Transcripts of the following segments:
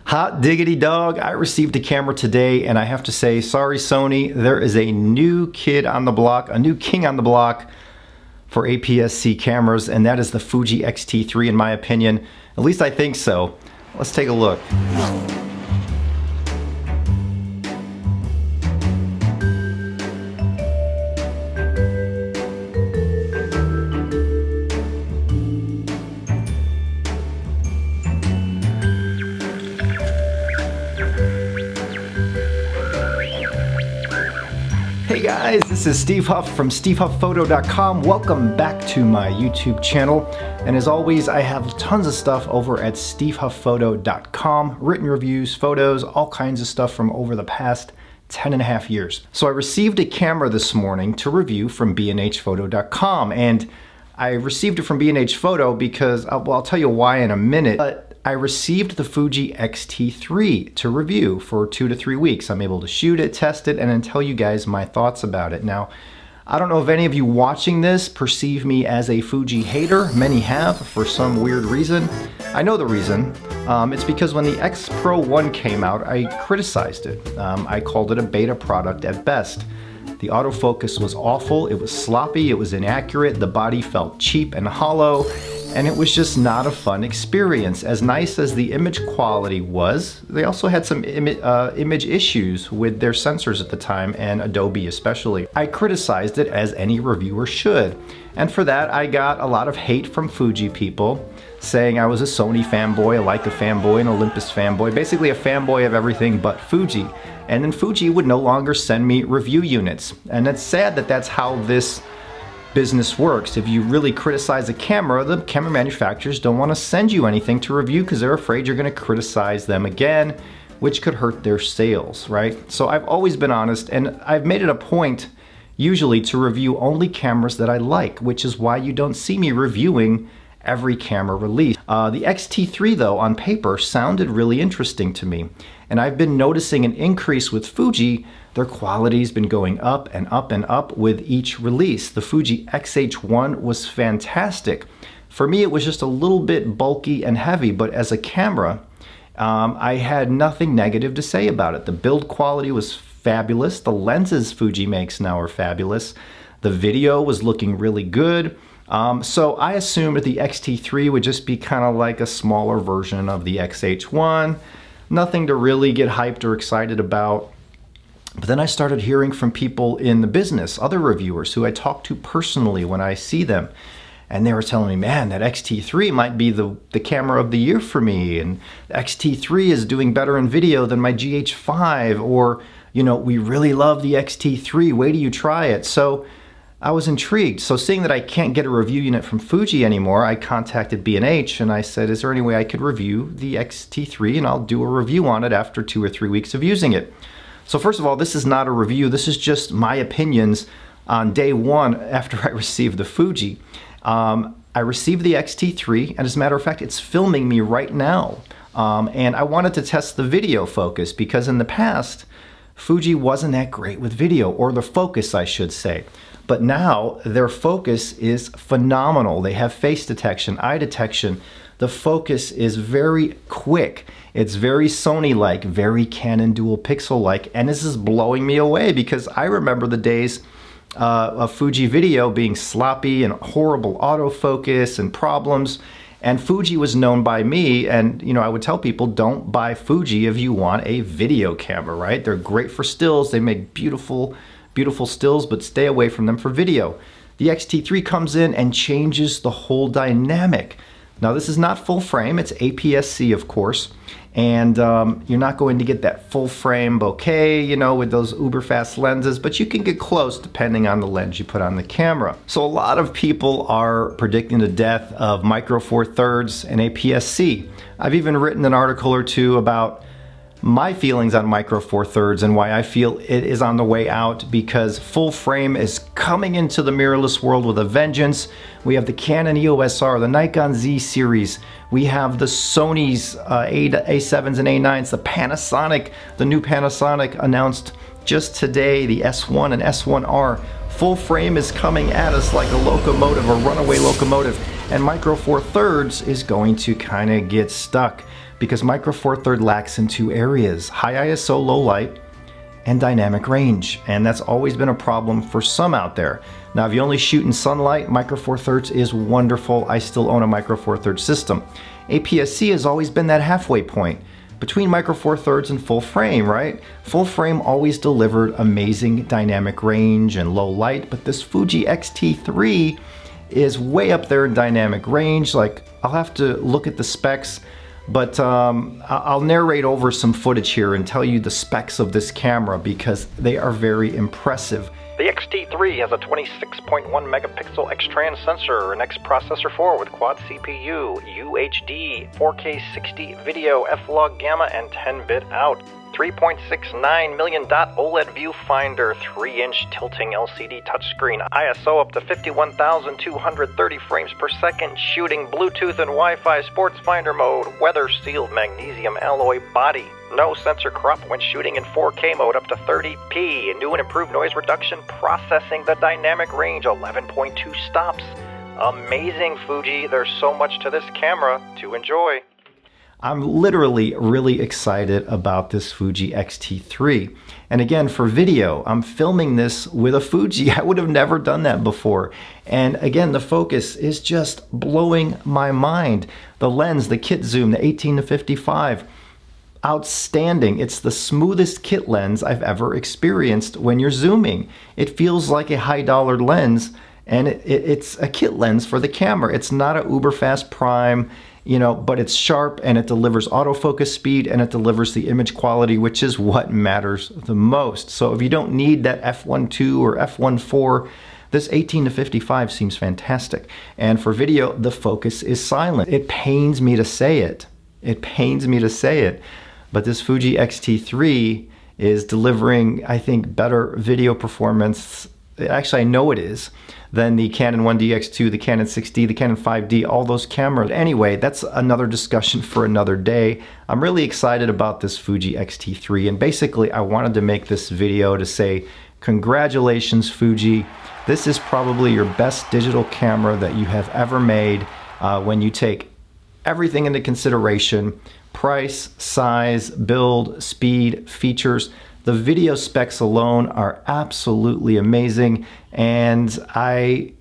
Hot diggity dog, I received a camera today and I have to say, sorry Sony, there is a new kid on the block, a new king on the block for APS-C cameras, and that is the Fuji X-T3 in my opinion. At least I think so. Let's take a look. Hey guys, this is Steve Huff from SteveHuffPhoto.com. Welcome back to my YouTube channel. And as always, I have tons of stuff over at SteveHuffPhoto.com. Written reviews, photos, all kinds of stuff from over the past 10.5 years. So I received a camera this morning to review from BNHphoto.com. And I received it from B&H Photo because, well, I'll tell you why in a minute. But I received the Fuji X-T3 to review for 2 to 3 weeks. I'm able to shoot it, test it, and then tell you guys my thoughts about it. Now, I don't know if any of you watching this perceive me as a Fuji hater. Many have for some weird reason. I know the reason. It's because when the X Pro 1 came out, I criticized it. I called it a beta product at best. The autofocus was awful, it was sloppy, it was inaccurate, the body felt cheap and hollow, and it was just not a fun experience. As nice as the image quality was, they also had some image issues with their sensors at the time, and Adobe especially. I criticized it as any reviewer should, and for that I got a lot of hate from Fuji people, saying I was a Sony fanboy, a Leica fanboy, an Olympus fanboy, basically a fanboy of everything but Fuji. And then Fuji would no longer send me review units. And it's sad that that's how this business works. If you really criticize a camera, the camera manufacturers don't want to send you anything to review because they're afraid you're going to criticize them again, which could hurt their sales, right? So I've always been honest, and I've made it a point usually to review only cameras that I like, which is why you don't see me reviewing every camera release. The X-T3 though, on paper, sounded really interesting to me. And I've been noticing an increase with Fuji. Their quality's been going up and up and up with each release. The Fuji X-H1 was fantastic. For me, it was just a little bit bulky and heavy, but as a camera, I had nothing negative to say about it. The build quality was fabulous. The lenses Fuji makes now are fabulous. The video was looking really good. So I assumed that the X-T3 would just be kind of like a smaller version of the X-H1. Nothing to really get hyped or excited about. But then I started hearing from people in the business, other reviewers who I talk to personally when I see them. And they were telling me, man, that X-T3 might be the camera of the year for me. And the X-T3 is doing better in video than my GH5. Or, you know, we really love the X-T3. Wait till you try it. So I was intrigued. So seeing that I can't get a review unit from Fuji anymore, I contacted B&H and I said, is there any way I could review the X-T3 and I'll do a review on it after 2 or 3 weeks of using it. So first of all, this is not a review. This is just my opinions on day one after I received the Fuji. I received the X-T3, and as a matter of fact, it's filming me right now. And I wanted to test the video focus because in the past, Fuji wasn't that great with video, or the focus, I should say. But now their focus is phenomenal. They have face detection, eye detection. The focus is very quick. It's very Sony-like, very Canon dual pixel-like, and this is blowing me away because I remember the days of Fuji video being sloppy and horrible autofocus and problems. And Fuji was known by me, and you know, I would tell people, don't buy Fuji if you want a video camera, right? They're great for stills. They make beautiful stills, but stay away from them for video. The X-T3 comes in and changes the whole dynamic. Now this is not full frame, it's APS-C of course, and you're not going to get that full frame bokeh, you know, with those uber fast lenses, but you can get close depending on the lens you put on the camera. So a lot of people are predicting the death of Micro Four Thirds and APS-C. I've even written an article or two about my feelings on Micro Four Thirds and why I feel it is on the way out, because full frame is coming into the mirrorless world with a vengeance. We have the Canon EOS R, the Nikon Z series, we have the Sony's A7s and A9s, the new Panasonic announced just today, the S1 and S1R. Full frame is coming at us like a locomotive, a runaway locomotive, and Micro Four Thirds is going to kind of get stuck. because Micro Four Thirds lacks in two areas: high ISO, low light, and dynamic range. And that's always been a problem for some out there. Now, if you only shoot in sunlight, Micro Four Thirds is wonderful. I still own a Micro Four Thirds system. APS-C has always been that halfway point between Micro Four Thirds and full frame, right? Full frame always delivered amazing dynamic range and low light, but this Fuji X-T3 is way up there in dynamic range. Like, I'll have to look at the specs, but I'll narrate over some footage here and tell you the specs of this camera because they are very impressive. The X-T3 has a 26.1 megapixel X-Trans sensor, an X processor 4 with quad CPU, UHD, 4K 60 video, F-Log Gamma, and 10-bit out. 3.69 million dot OLED viewfinder, 3-inch tilting LCD touchscreen, ISO up to 51,230 frames per second, shooting Bluetooth and Wi-Fi sports finder mode, weather sealed magnesium alloy body. No sensor crop when shooting in 4K mode up to 30p. New and improved noise reduction processing, the dynamic range 11.2 stops. Amazing, Fuji. There's so much to this camera to enjoy. I'm literally really excited about this Fuji X-T3. And again, for video, I'm filming this with a Fuji. I would have never done that before. And again, the focus is just blowing my mind. The lens, the kit zoom, the 18-55, outstanding. It's the smoothest kit lens I've ever experienced when you're zooming. It feels like a high-dollar lens, and it's a kit lens for the camera. It's not a uber fast prime, you know, but it's sharp and it delivers autofocus speed and it delivers the image quality, which is what matters the most. So if you don't need that f1.2 or f1.4, this 18-55 seems fantastic. And for video, the focus is silent. It pains me to say it. It pains me to say it. But this Fuji X-T3 is delivering, I think, better video performance. Actually, I know it is, than the Canon 1DX2, the Canon 6D, the Canon 5D, all those cameras. Anyway, that's another discussion for another day. I'm really excited about this Fuji X-T3, and basically I wanted to make this video to say, congratulations, Fuji. This is probably your best digital camera that you have ever made when you take everything into consideration: price, size, build, speed, features. The video specs alone are absolutely amazing, and I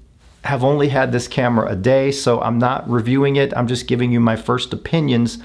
have only had this camera a day, so I'm not reviewing it. I'm just giving you my first opinions,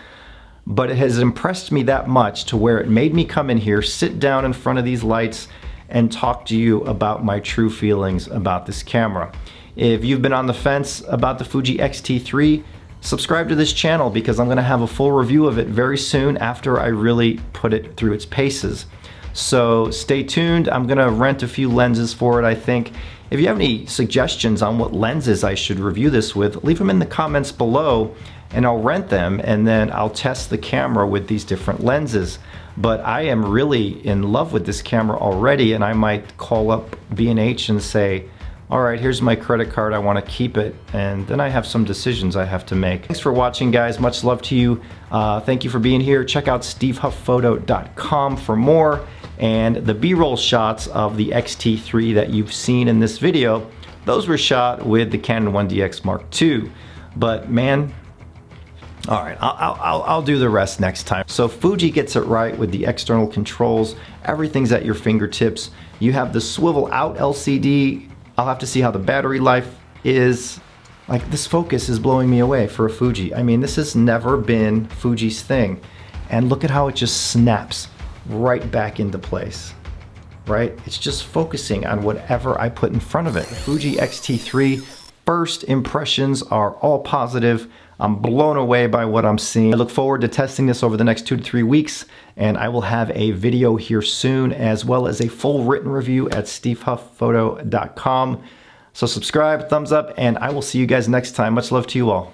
but it has impressed me that much to where it made me come in here, sit down in front of these lights, and talk to you about my true feelings about this camera. If you've been on the fence about the Fuji X-T3, subscribe to this channel because I'm gonna have a full review of it very soon after I really put it through its paces. So stay tuned. I'm gonna rent a few lenses for it, I think. If you have any suggestions on what lenses I should review this with, leave them in the comments below and I'll rent them, and then I'll test the camera with these different lenses. But I am really in love with this camera already, and I might call up B&H and say, all right, here's my credit card, I wanna keep it, and then I have some decisions I have to make. Thanks for watching, guys. Much love to you. Thank you for being here. Check out stevehufffphoto.com for more. And the B-roll shots of the X-T3 that you've seen in this video, those were shot with the Canon 1DX Mark II. But man, all right, I'll do the rest next time. So Fuji gets it right with the external controls. Everything's at your fingertips. You have the swivel out LCD. I'll have to see how the battery life is. Like, this focus is blowing me away for a Fuji. I mean, this has never been Fuji's thing. And look at how it just snaps right back into place, right? It's just focusing on whatever I put in front of it. The Fuji X-T3 first impressions are all positive. I'm blown away by what I'm seeing. I look forward to testing this over the next 2 to 3 weeks, and I will have a video here soon, as well as a full written review at stevehufffphoto.com. So subscribe, thumbs up, and I will see you guys next time. Much love to you all.